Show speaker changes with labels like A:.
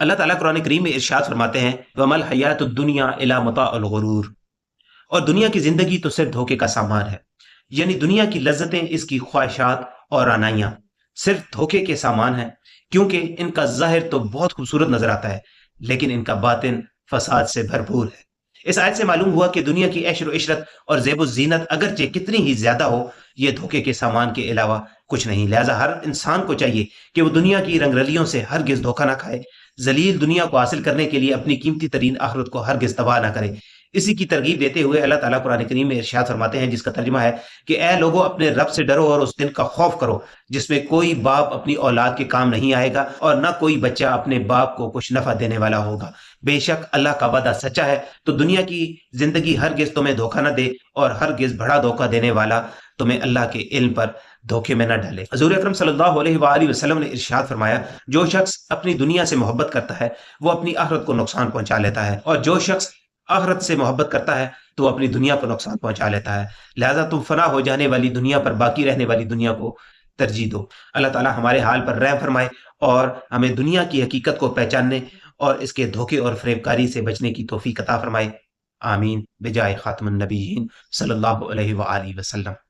A: اللہ تعالیٰ قرآن کریم میں ارشاد فرماتے ہیں وَمَا الْحَيَاةُ الدُّنْيَا إِلَّا مَتَاعُ الْغُرُورِ، اور دنیا کی زندگی تو صرف دھوکے کا سامان ہے، یعنی دنیا کی لذتیں، اس کی خواہشات اور آنائیاں صرف دھوکے کے سامان ہیں، کیونکہ ان کا ظاہر تو بہت خوبصورت نظر آتا ہے لیکن ان کا باطن فساد سے بھرپور ہے۔ اس آیت سے معلوم ہوا کہ دنیا کی عیش و عشرت اور زیب و زینت اگرچہ کتنی ہی زیادہ ہو، یہ دھوکے کے سامان کے علاوہ کچھ نہیں، لہذا ہر انسان کو چاہیے کہ وہ دنیا کی رنگ رلیوں سے ہرگز دھوکہ نہ کھائے، ذلیل دنیا کو حاصل کرنے کے لیے اپنی قیمتی ترین آخرت کو ہرگز تباہ نہ کرے۔ اسی کی ترغیب دیتے ہوئے اللہ تعالیٰ قرآن کریم میں ارشاد فرماتے ہیں، جس کا ترجمہ ہے کہ اے لوگوں، اپنے رب سے ڈرو اور اس دن کا خوف کرو جس میں کوئی باپ اپنی اولاد کے کام نہیں آئے گا اور نہ کوئی بچہ اپنے باپ کو کچھ نفع دینے والا ہوگا۔ بے شک اللہ کا وعدہ سچا ہے، تو دنیا کی زندگی ہرگز تمہیں دھوکہ نہ دے، اور ہرگز بڑا دھوکہ دینے والا تمہیں اللہ کے علم پر دھوکے میں نہ ڈالے۔ حضور اکرم صلی اللہ علیہ وآلہ وسلم نے ارشاد فرمایا، جو شخص اپنی دنیا سے محبت کرتا ہے وہ اپنی آخرت کو نقصان پہنچا لیتا ہے، اور جو شخص آخرت سے محبت کرتا ہے تو وہ اپنی دنیا کو نقصان پہنچا لیتا ہے۔ لہذا تم فنا ہو جانے والی دنیا پر باقی رہنے والی دنیا کو ترجیح دو۔ اللہ تعالی ہمارے حال پر رحم فرمائے اور ہمیں دنیا کی حقیقت کو پہچاننے اور اس کے دھوکے اور فریب کاری سے بچنے کی توفیق عطا فرمائے۔ آمین بجائے خاتم النبیین صلی اللہ علیہ وآلہ وسلم۔